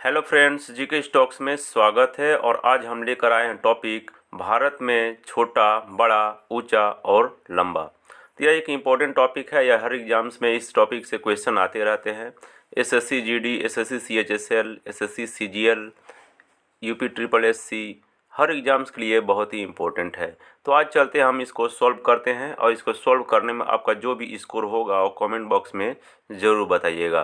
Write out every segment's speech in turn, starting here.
Hello friends, GK stocks में स्वागत है। और आज हम लेकर आए हैं टॉपिक भारत में छोटा, बड़ा, ऊंचा और लंबा। तो यह एक इम्पोर्टेंट टॉपिक है। यह हर एग्जाम्स में इस टॉपिक से क्वेश्चन आते रहते हैं। SSC GD, SSC CHSL, SSC CGL, UP triple SC, हर एग्जाम्स के लिए बहुत ही इम्पोर्टेंट है। तो आज चलते हैं, हम इसको सॉल्व करते हैं और इसको सॉल्व करने में आपका जो भी स्कोर होगा वो कमेंट बॉक्स में ज़रूर बताइएगा।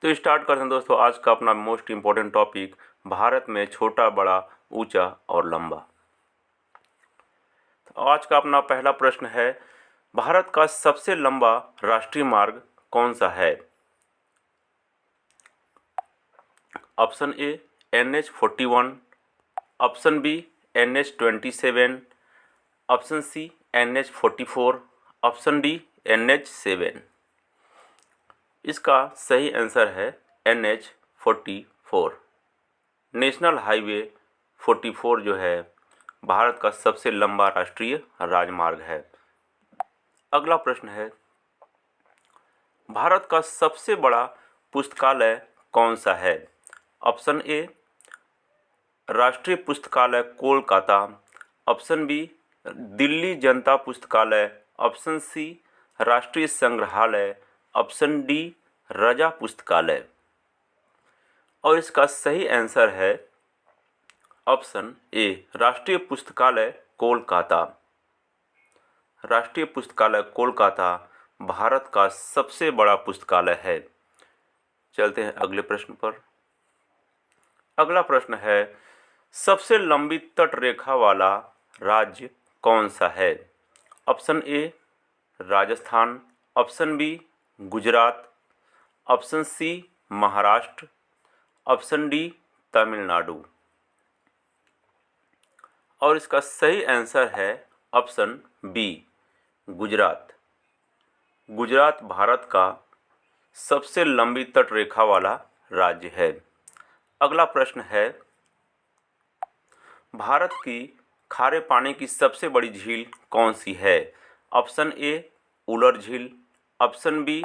तो स्टार्ट करते हैं दोस्तों आज का अपना मोस्ट इम्पोर्टेंट टॉपिक, भारत में छोटा, बड़ा, ऊंचा और लंबा। तो आज का अपना पहला प्रश्न है, भारत का सबसे लंबा राष्ट्रीय मार्ग कौन सा है? Option A NH41, option B NH27, option C NH44, option D NH7। इसका सही आंसर है NH44। नेशनल हाईवे 44 जो है भारत का सबसे लंबा राष्ट्रीय राजमार्ग है। अगला प्रश्न है, भारत का सबसे बड़ा पुस्तकालय कौन सा है? ऑप्शन ए राष्ट्रीय पुस्तकालय कोलकाता, ऑप्शन बी दिल्ली जनता पुस्तकालय, ऑप्शन सी राष्ट्रीय संग्रहालय, ऑप्शन डी रजा पुस्तकालय। और इसका सही आंसर है ऑप्शन ए राष्ट्रीय पुस्तकालय कोलकाता। राष्ट्रीय पुस्तकालय कोलकाता भारत का सबसे बड़ा पुस्तकालय है। चलते हैं अगले प्रश्न पर। अगला प्रश्न है, सबसे लंबी तट रेखा वाला राज्य कौन सा है? Option A Rajasthan, option B Gujarat, option C Maharashtra, option D Tamil Nadu. और इसका सही आंसर है ऑप्शन बी गुजरात। गुजरात भारत का सबसे लंबी तट रेखा वाला राज्य है। अगला प्रश्न है, भारत की खारे पानी की सबसे बड़ी झील कौन सी है? ऑप्शन ए उलर झील, ऑप्शन बी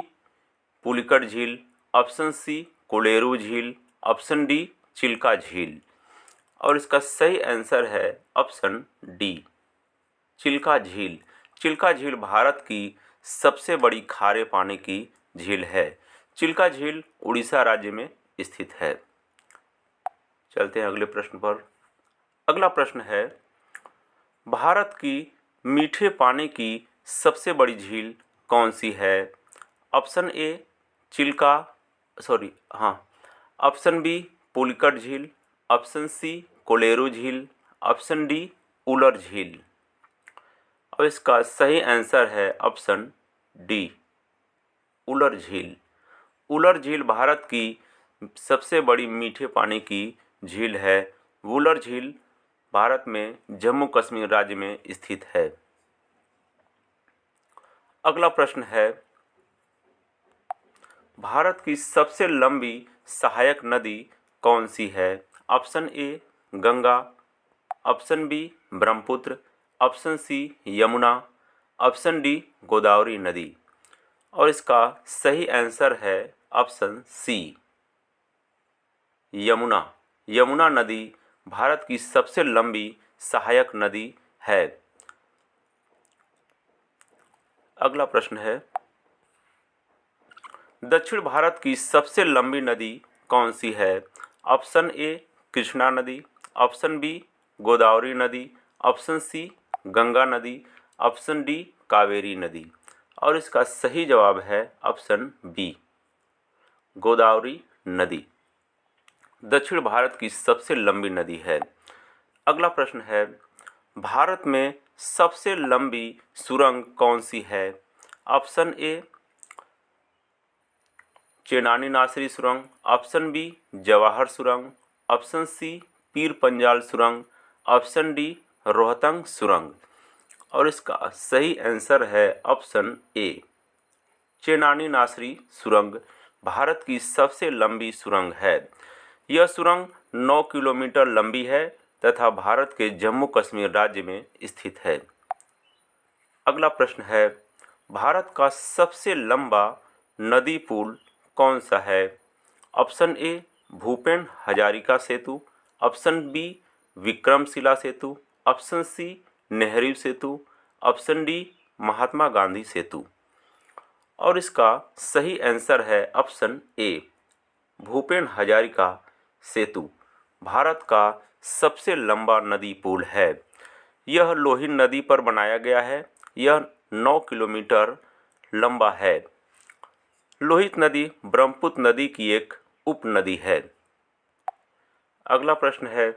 पुलिकट झील, ऑप्शन सी कोलेरू झील, ऑप्शन डी चिल्का झील। और इसका सही आंसर है ऑप्शन डी चिल्का झील। चिल्का झील भारत की सबसे बड़ी खारे पानी की झील है। चिल्का झील उड़ीसा राज्य में स्थित है। चलते हैं अगले प्रश्न पर। अगला प्रश्न है, भारत की मीठे पानी की सबसे बड़ी झील कौन सी है? Option A option B Pulicat झील, ऑप्शन सी कोलेरू झील, ऑप्शन डी उलर झील। और इसका सही आंसर है ऑप्शन डी उलर झील। उलर झील भारत की सबसे बड़ी मीठे पानी की झील है। उलर झील भारत में जम्मू कश्मीर राज्य में स्थित है। अगला प्रश्न है, भारत की सबसे लंबी सहायक नदी कौन सी है? Option A Ganga, option B Brahmaputra, option C Yamuna, option D Godavari नदी। और इसका सही आंसर है ऑप्शन सी यमुना। यमुना नदी भारत की सबसे लंबी सहायक नदी है। अगला प्रश्न है, दक्षिण भारत की सबसे लंबी नदी कौन सी है? ऑप्शन ए कृष्णा नदी, ऑप्शन बी गोदावरी नदी, ऑप्शन सी गंगा नदी, ऑप्शन डी कावेरी नदी। और इसका सही जवाब है ऑप्शन बी गोदावरी नदी। दक्षिण भारत की सबसे लंबी नदी है। अगला प्रश्न है, भारत में सबसे लंबी सुरंग कौन सी है? ऑप्शन ए चेनानी नासरी सुरंग, ऑप्शन बी जवाहर सुरंग, ऑप्शन सी पीर पंजाल सुरंग, ऑप्शन डी रोहतांग सुरंग। और इसका सही आंसर है ऑप्शन ए चेनानी नासरी सुरंग भारत की सबसे लंबी सुरंग है। यह सुरंग 9 किलोमीटर लंबी है तथा भारत के जम्मू कश्मीर राज्य में स्थित है। अगला प्रश्न है, भारत का सबसे लंबा नदी पुल कौन सा है? Option A Bhupen Hazarika Setu, option B Vikramshila Setu, option C Nehru Setu, option D Mahatma Gandhi Setu. और इसका सही आंसर है ऑप्शन ए भूपेन हजारिका सेतु भारत का सबसे लंबा नदी पुल है। यह लोहित नदी पर बनाया गया है। यह 9 किलोमीटर लंबा है। लोहित नदी ब्रह्मपुत्र नदी की एक उपनदी है। अगला प्रश्न है,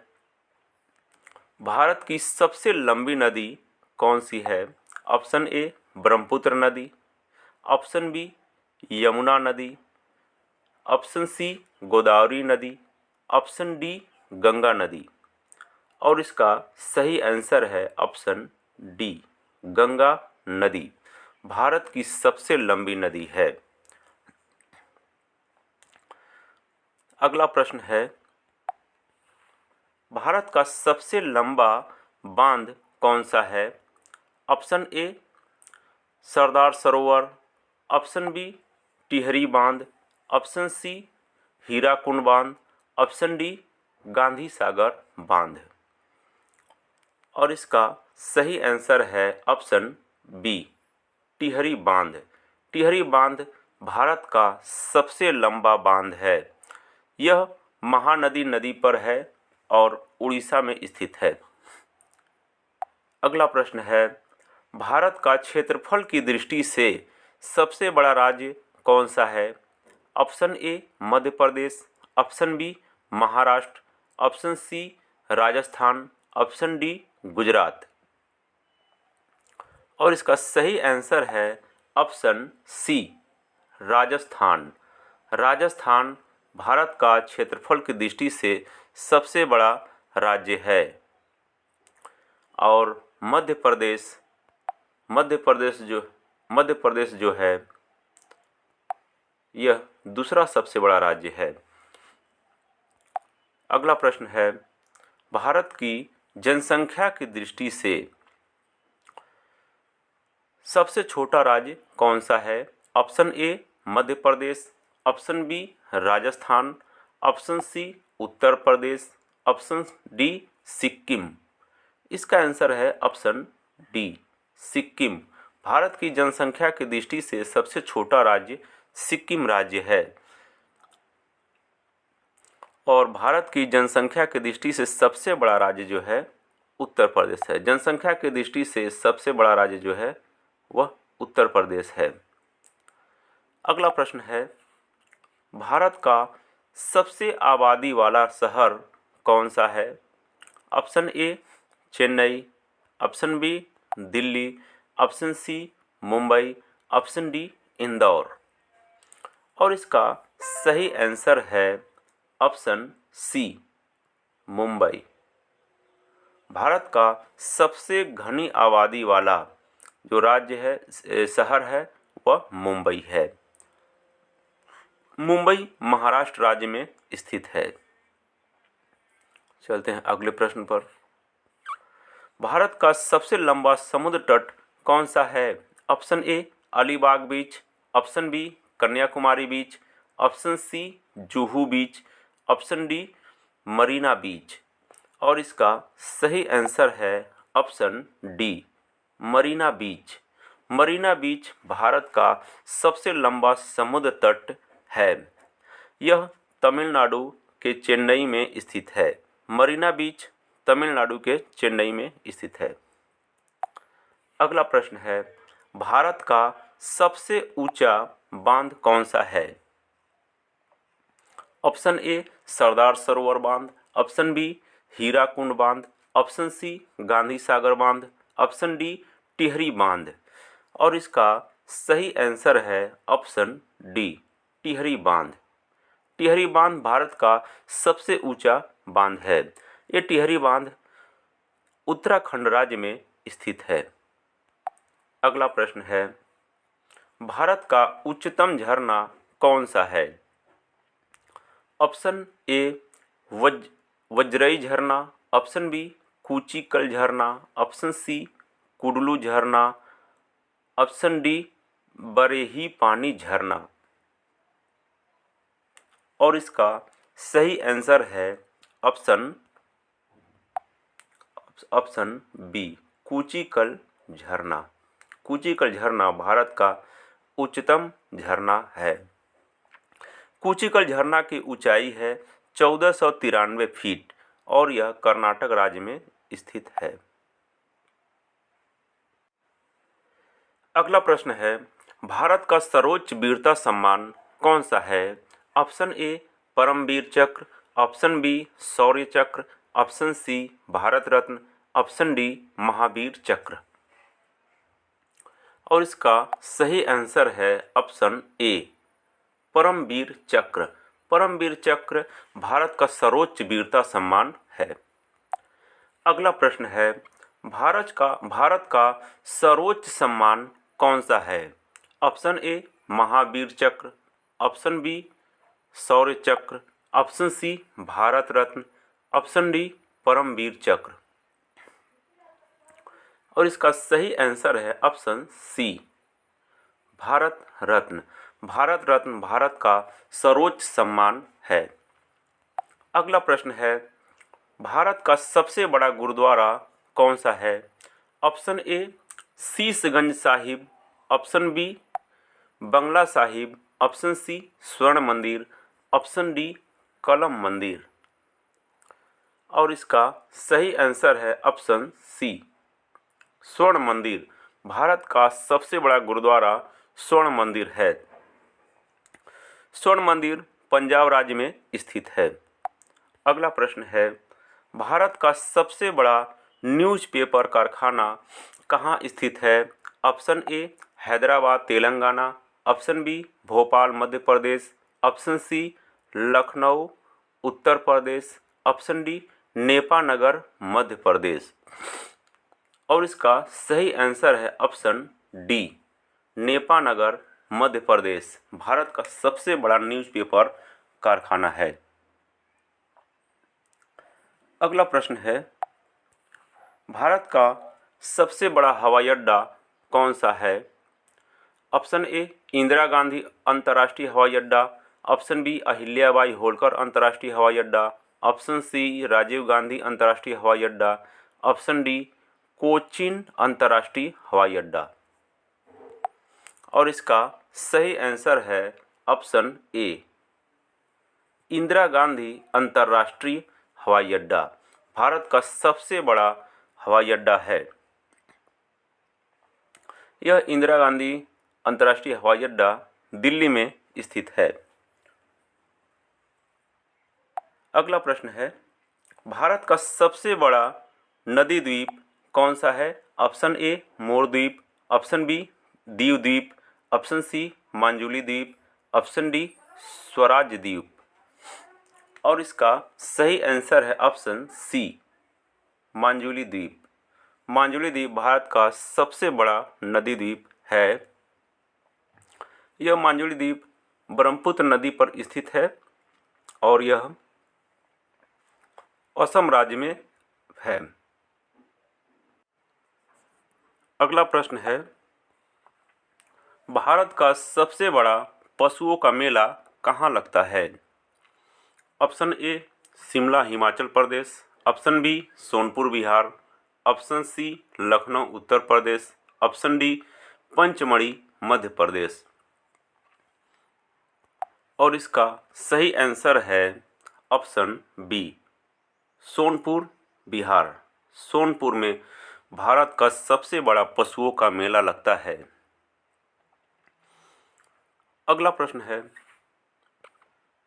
भारत की सबसे लंबी नदी कौन सी है? ऑप्शन ए ब्रह्मपुत्र नदी, ऑप्शन बी यमुना नदी, ऑप्शन सी गोदावरी नदी, ऑप्शन डी गंगा नदी। और इसका सही आंसर है ऑप्शन डी गंगा नदी भारत की सबसे लंबी नदी है। अगला प्रश्न है, भारत का सबसे लंबा बांध कौन सा है? ऑप्शन ए सरदार सरोवर, ऑप्शन बी टिहरी बांध, ऑप्शन सी हीराकुंड बांध, ऑप्शन डी गांधी सागर बांध। और इसका सही आंसर है ऑप्शन बी टिहरी बांध। टिहरी बांध भारत का सबसे लंबा बांध है। यह महानदी नदी पर है और उड़ीसा में स्थित है। अगला प्रश्न है, भारत का क्षेत्रफल की दृष्टि से सबसे बड़ा राज्य कौन सा है? Option A Madhya Pradesh, option B Maharashtra, option C Rajasthan, option D Gujarat. और इसका सही आंसर है ऑप्शन सी राजस्थान। राजस्थान भारत का क्षेत्रफल की दृष्टि से सबसे बड़ा राज्य है। और मध्य प्रदेश जो है यह दूसरा सबसे बड़ा राज्य है। अगला प्रश्न है, भारत की जनसंख्या की दृष्टि से सबसे छोटा राज्य कौन सा है? Option A Madhya Pradesh, option B Rajasthan, option C Uttar Pradesh, option D Sikkim. इसका आंसर है ऑप्शन डी सिक्किम। भारत की जनसंख्या की दृष्टि से सबसे छोटा राज्य सिक्किम राज्य है। और भारत की जनसंख्या की दृष्टि से सबसे बड़ा राज्य जो है उत्तर प्रदेश है। जनसंख्या की दृष्टि से सबसे बड़ा राज्य जो है वह उत्तर प्रदेश है। अगला प्रश्न है, भारत का सबसे आबादी वाला शहर कौन सा है? Option A Chennai, option B Delhi, option C Mumbai, option D Indore. और इसका सही आंसर है ऑप्शन सी मुंबई। भारत का सबसे घनी आबादी वाला जो राज्य है शहर है वह मुंबई है। मुंबई महाराष्ट्र राज्य में स्थित है। चलते हैं अगले प्रश्न पर। भारत का सबसे लंबा समुद्र तट कौन सा है? Option A Alibag beach, option B Kanyakumari beach, option C Juhu beach, option D Marina beach. और इसका सही आंसर है option D Marina beach. Marina beach Bharat का सबसे लंबा समुद्र तट है। यह तमिलनाडु के चेन्नई में स्थित है। मरीना बीच तमिलनाडु के चेन्नई में स्थित है। अगला प्रश्न है, भारत का सबसे ऊंचा बांध कौन सा है? ऑप्शन ए सरदार सरोवर बांध, ऑप्शन बी हीराकुंड बांध, ऑप्शन सी गांधी सागर बांध, ऑप्शन डी टिहरी बांध। और इसका सही आंसर है ऑप्शन डी टिहरी बांध। टिहरी बांध भारत का सबसे ऊंचा बांध है। ये टिहरी बांध उत्तराखंड राज्य में स्थित है। अगला प्रश्न है, भारत का उच्चतम झरना कौन सा है? ऑप्शन ए वज्रई झरना, ऑप्शन बी कूचिकल झरना, ऑप्शन सी कुडलू झरना, ऑप्शन डी बरेही पानी झरना। और इसका सही आंसर है ऑप्शन बी, कूचिकल झरना। कूचिकल झरना भारत का उच्चतम झरना है। कूचिकल झरना की ऊंचाई है 1493 फीट और यह कर्नाटक राज्य में स्थित है। अगला प्रश्न है, भारत का सर्वोच्च वीरता सम्मान कौन सा है? ऑप्शन ए परमवीर चक्र, ऑप्शन बी शौर्य चक्र, option C Bharat Ratna, option D Mahavir चक्र। और इसका सही आंसर है ऑप्शन ए परमवीर चक्र। परमवीर चक्र भारत का सर्वोच्च वीरता सम्मान है। अगला प्रश्न है, भारत का सर्वोच्च सम्मान कौन सा है? ऑप्शन ए महावीर चक्र, ऑप्शन बी शौर्य चक्र, option C Bharat Ratna, option D Paramvir चक्र। और इसका सही आंसर है ऑप्शन सी भारत रत्न। भारत रत्न भारत का सर्वोच्च सम्मान है। अगला प्रश्न है, भारत का सबसे बड़ा गुरुद्वारा कौन सा है? Option A Sisganj Sahib, option B Bangla Sahib, option C Swarn Mandir, option D कलम मंदिर। और इसका सही आंसर है ऑप्शन सी स्वर्ण मंदिर। भारत का सबसे बड़ा गुरुद्वारा स्वर्ण मंदिर है। स्वर्ण मंदिर पंजाब राज्य में स्थित है। अगला प्रश्न है, भारत का सबसे बड़ा न्यूज़पेपर कारखाना कहाँ स्थित है? Option A Hyderabad Telangana, option B Bhopal Madhya Pradesh, option C Lucknow Uttar Pradesh, option D Nepanagar Madhya Pradesh. और इसका सही आंसर है ऑप्शन डी नेपानगर मध्य प्रदेश भारत का सबसे बड़ा न्यूज़पेपर कारखाना है। अगला प्रश्न है, भारत का सबसे बड़ा हवाई अड्डा कौन सा है? ऑप्शन ए इंदिरा गांधी अंतर्राष्ट्रीय हवाई अड्डा, ऑप्शन बी अहिल्याबाई होलकर अंतर्राष्ट्रीय हवाई अड्डा, ऑप्शन सी राजीव गांधी अंतर्राष्ट्रीय हवाई अड्डा, ऑप्शन डी कोचीन अंतर्राष्ट्रीय हवाई अड्डा। और इसका सही आंसर है ऑप्शन ए इंदिरा गांधी अंतर्राष्ट्रीय हवाई अड्डा भारत का सबसे बड़ा हवाई अड्डा है। यह इंदिरा गांधी अंतर्राष्ट्रीय हवाई अड्डा दिल्ली में स्थित है। अगला प्रश्न है, भारत का सबसे बड़ा नदी द्वीप कौन सा है? ऑप्शन ए मोर द्वीप, ऑप्शन बी दीव द्वीप, ऑप्शन सी मांजुली द्वीप, ऑप्शन डी स्वराज द्वीप। और इसका सही आंसर है ऑप्शन सी मांजुली द्वीप। मांजुली द्वीप भारत का सबसे बड़ा नदी द्वीप है। यह मांजुली द्वीप ब्रह्मपुत्र नदी पर स्थित है और यह असम राज्य में है। अगला प्रश्न है, भारत का सबसे बड़ा पशुओं का मेला कहाँ लगता है? Option A Shimla Himachal Pradesh, option B Sonpur Bihar, option C Lucknow Uttar Pradesh, option D Pachmarhi Madhya Pradesh. और इसका सही आंसर है ऑप्शन बी सोनपुर बिहार। सोनपुर में भारत का सबसे बड़ा पशुओं का मेला लगता है। अगला प्रश्न है,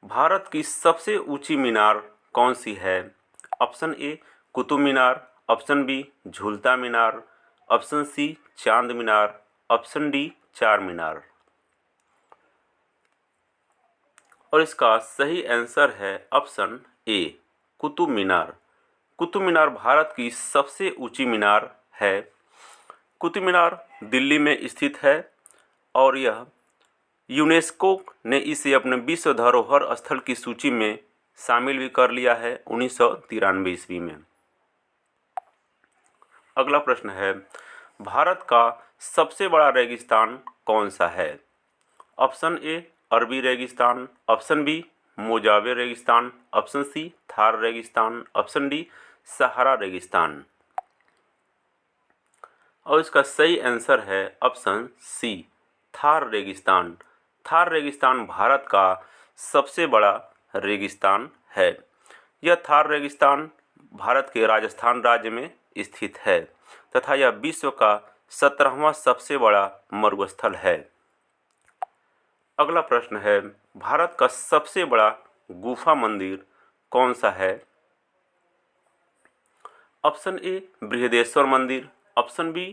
भारत की सबसे ऊंची मीनार कौन सी है? Option A Qutub Minar, option B Jhulta Minar, option C चांद मीनार, ऑप्शन डी चार मीनार। और इसका सही आंसर है ऑप्शन ए कुतुब मीनार। कुतुब मीनार भारत की सबसे ऊंची मीनार है। कुतुब मीनार दिल्ली में स्थित है और यह यूनेस्को ने इसे अपने विश्व धरोहर स्थल की सूची में शामिल भी कर लिया है 1993 ईस्वी में। अगला प्रश्न है, भारत का सबसे बड़ा रेगिस्तान कौन सा है? ऑप्शन ए अरबी रेगिस्तान, ऑप्शन बी मोजावे रेगिस्तान, ऑप्शन सी थार रेगिस्तान, ऑप्शन डी सहारा रेगिस्तान। और इसका सही आंसर है ऑप्शन सी थार रेगिस्तान। थार रेगिस्तान भारत का सबसे बड़ा रेगिस्तान है। यह थार रेगिस्तान भारत के राजस्थान राज्य में स्थित है तथा यह विश्व का 17वां सबसे बड़ा मरुस्थल है। अगला प्रश्न है, भारत का सबसे बड़ा गुफा मंदिर कौन सा है? ऑप्शन ए बृहदेश्वर मंदिर, ऑप्शन बी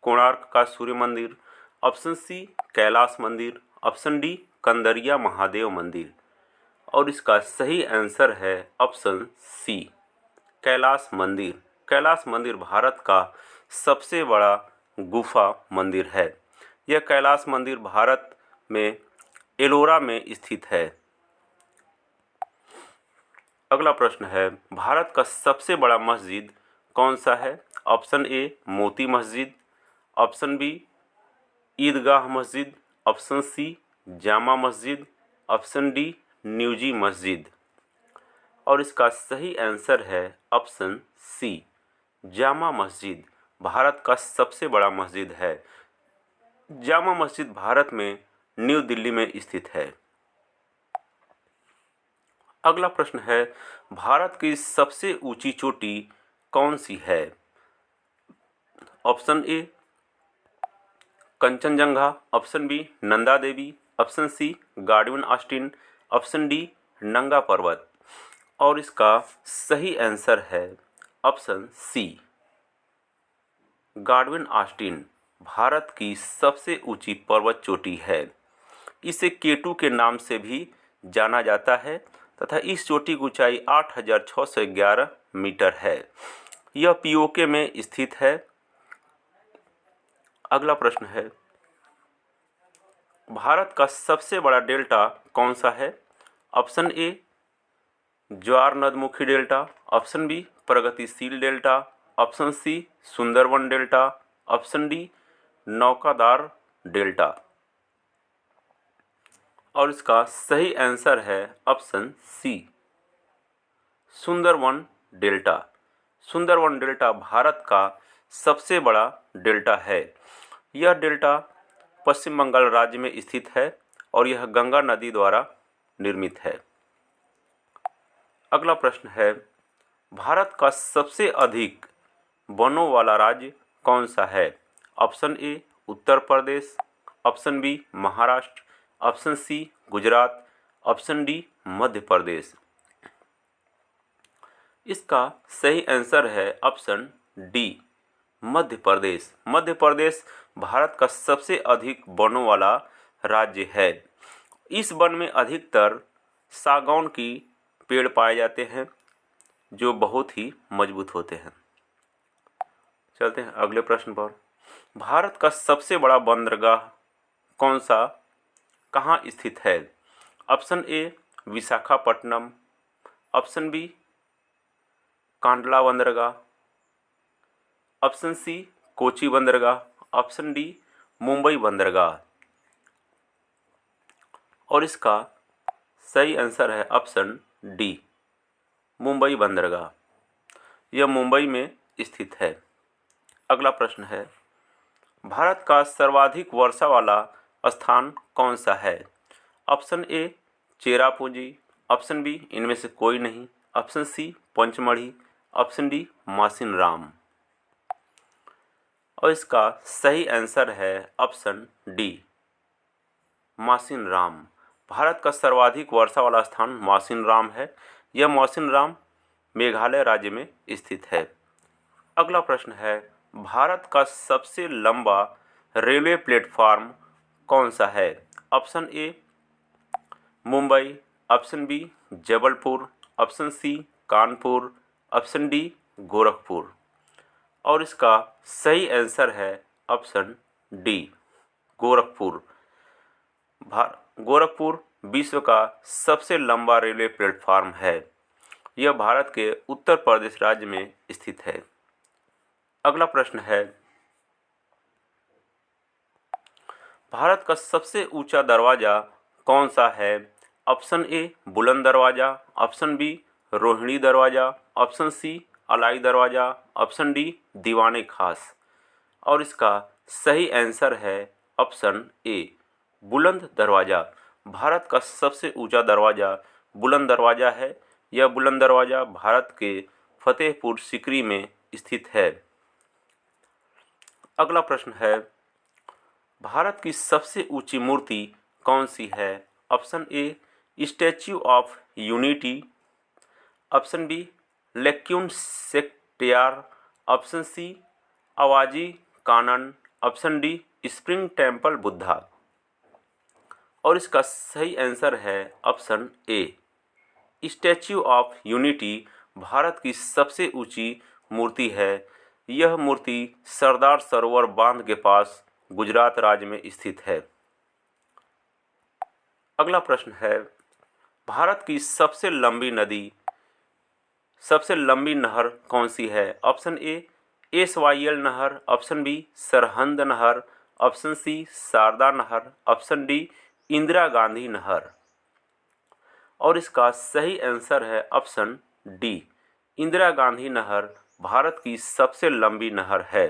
कोणार्क का सूर्य मंदिर, ऑप्शन सी कैलाश मंदिर, ऑप्शन डी कंदरिया महादेव मंदिर। और इसका सही आंसर है ऑप्शन सी कैलाश मंदिर। कैलाश मंदिर भारत का सबसे बड़ा गुफा मंदिर है। यह कैलाश मंदिर भारत में एलोरा में स्थित है। अगला प्रश्न है, भारत का सबसे बड़ा मस्जिद कौन सा है? ऑप्शन ए मोती मस्जिद, ऑप्शन बी ईदगाह मस्जिद, option C Jama Masjid, option D न्यूजी मस्जिद। और इसका सही आंसर है ऑप्शन सी जामा मस्जिद भारत का सबसे बड़ा मस्जिद है। जामा मस्जिद भारत में न्यू दिल्ली में स्थित है। अगला प्रश्न है, भारत की सबसे ऊंची चोटी कौन सी है? Option A Kanchenjunga, option B Nanda Devi, option C Godwin Austen, option D Nanga Parbat. और इसका सही आंसर है option C Godwin Austen Bharat की सबसे ऊंची पर्वत चोटी है। इसे केटू के नाम से भी जाना जाता है तथा इस चोटी की ऊंचाई 8,611 मीटर है। यह पीओके में स्थित है। अगला प्रश्न है, भारत का सबसे बड़ा डेल्टा कौन सा है? ऑप्शन ए ज्वार नदमुखी डेल्टा, ऑप्शन बी प्रगतिशील delta, option C Sundarban delta, option D नौकादार डेल्टा। और इसका सही आंसर है option C Sundarban delta. Sundarban delta Bharat का सबसे बड़ा डेल्टा है। यह डेल्टा पश्चिम बंगाल राज्य में स्थित है और यह गंगा नदी द्वारा निर्मित है। अगला प्रश्न है, भारत का सबसे अधिक वनों वाला राज्य कौन सा है? Option A Uttar Pradesh, option B Maharashtra, option C Gujarat, option D Madhya Pradesh. इसका सही आंसर है ऑप्शन डी मध्य प्रदेश। मध्य प्रदेश भारत का सबसे अधिक वनों वाला राज्य है। इस वन में अधिकतर सागौन की पेड़ पाए जाते हैं जो बहुत ही मजबूत होते हैं। चलते हैं अगले प्रश्न पर। भारत का सबसे बड़ा बंदरगाह कौन सा कहाँ स्थित है? Option A Visakhapatnam, option B Kandla बंदरगाह, ऑप्शन सी कोची बंदरगाह, ऑप्शन डी मुंबई बंदरगाह। और इसका सही आंसर है ऑप्शन डी मुंबई बंदरगाह। यह मुंबई में स्थित है। अगला प्रश्न है, भारत का सर्वाधिक वर्षा वाला स्थान कौन सा है? Option A Cherrapunji, option B इनमें से कोई नहीं, option C Pachmarhi, option D Mawsynram. और इसका सही आंसर है ऑप्शन डी मासिनराम। भारत का सर्वाधिक वर्षा वाला स्थान मासिनराम है। यह मासिनराम मेघालय राज्य में स्थित है। अगला प्रश्न है, भारत का सबसे लंबा रेलवे प्लेटफार्म कौन सा है? Option A Mumbai, option B Jabalpur, option C Kanpur, option D Gorakhpur. और इसका सही आंसर है ऑप्शन डी गोरखपुर। गोरखपुर विश्व का सबसे लंबा रेलवे प्लेटफार्म है। यह भारत के उत्तर प्रदेश राज्य में स्थित है। अगला प्रश्न है, भारत का सबसे ऊंचा दरवाज़ा कौन सा है? ऑप्शन ए बुलंद दरवाज़ा, ऑप्शन बी रोहिणी दरवाज़ा, ऑप्शन सी अलाई दरवाज़ा, ऑप्शन डी दीवाने खास। और इसका सही आंसर है ऑप्शन ए बुलंद दरवाज़ा। भारत का सबसे ऊंचा दरवाज़ा बुलंद दरवाज़ा है। यह बुलंद दरवाज़ा भारत के फतेहपुर सीकरी में स्थित है। अगला प्रश्न है, भारत की सबसे ऊंची मूर्ति कौन सी है? Option A Statue of Unity, option B Laykyun Sekkya, option C अवाजी कानन, option D Spring Temple Buddha. और इसका सही आंसर है option A Statue of Unity Bharat की सबसे ऊंची मूर्ति है। यह मूर्ति सरदार सरोवर बांध के पास गुजरात राज्य में स्थित है। अगला प्रश्न है, भारत की सबसे लंबी नहर कौन सी है? ऑप्शन ए एसवाईएल नहर, ऑप्शन बी सरहंद नहर, ऑप्शन सी शारदा नहर, ऑप्शन डी इंदिरा गांधी नहर। और इसका सही आंसर है ऑप्शन डी इंदिरा गांधी नहर भारत की सबसे लंबी नहर है।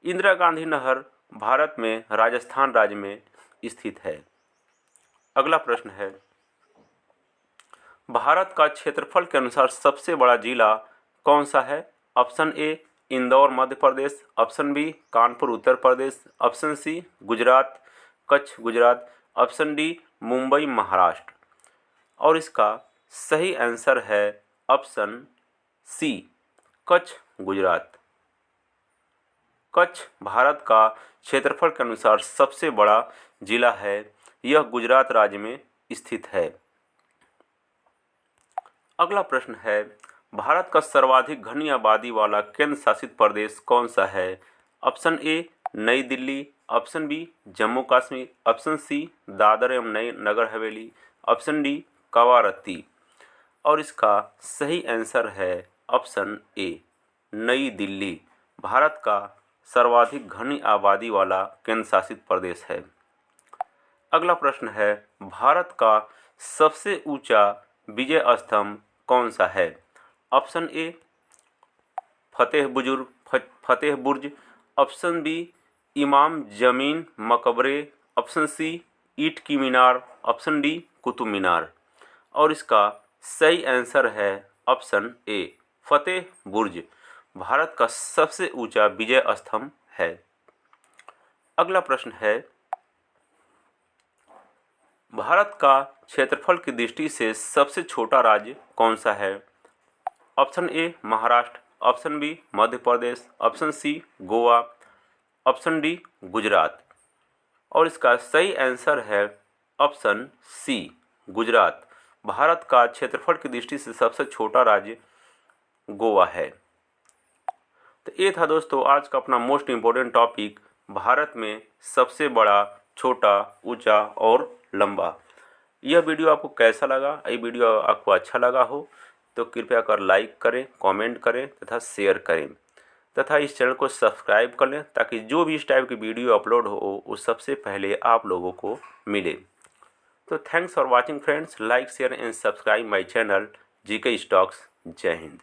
इंदिरा गांधी नहर भारत में राजस्थान राज्य में स्थित है। अगला प्रश्न है, भारत का क्षेत्रफल के अनुसार सबसे बड़ा जिला कौन सा है? Option A Indore Madhya Pradesh, option B Kanpur Uttar Pradesh, option C Gujarat Kutch Gujarat, option D Mumbai Maharashtra. और इसका सही आंसर है ऑप्शन सी कच्छ गुजरात। कच्छ भारत का क्षेत्रफल के अनुसार सबसे बड़ा जिला है। यह गुजरात राज्य में स्थित है। अगला प्रश्न है, भारत का सर्वाधिक घनी आबादी वाला केंद्र शासित प्रदेश कौन सा है? Option A New Delhi, option B Jammu Kashmir, option C Dadra एवं नगर हवेली, ऑप्शन डी कवारत्ती। और इसका सही आंसर है ऑप्शन ए नई दिल्ली भारत का सर्वाधिक घनी आबादी वाला केंद्र शासित प्रदेश है। अगला प्रश्न है, भारत का सबसे ऊंचा विजय स्तंभ कौन सा है? Option A Fateh Burj, option B Imam Zamin मकबरे, ऑप्शन सी ईंट की मीनार, ऑप्शन डी कुतुब मीनार। और इसका सही आंसर है ऑप्शन ए फतेह बुर्ज भारत का सबसे ऊंचा विजय स्तंभ है। अगला प्रश्न है, भारत का क्षेत्रफल की दृष्टि से सबसे छोटा राज्य कौन सा है? Option A Maharashtra, option B Madhya Pradesh, option C Goa, option D Gujarat. और इसका सही आंसर है ऑप्शन सी गुजरात भारत का क्षेत्रफल की दृष्टि से सबसे छोटा राज्य गोवा है। तो ये था दोस्तों आज का अपना मोस्ट इम्पोर्टेंट टॉपिक, भारत में सबसे बड़ा, छोटा, ऊंचा और लंबा। यह वीडियो आपको कैसा लगा? ये वीडियो आपको अच्छा लगा हो तो कृपया कर लाइक करें, कमेंट करें तथा शेयर करें तथा इस चैनल को सब्सक्राइब कर लें ताकि जो भी इस टाइप की वीडियो अपलोड हो वो सबसे पहले आप लोगों को मिले। तो thanks for watching friends, like share and subscribe my channel GK stocks. जय हिंद।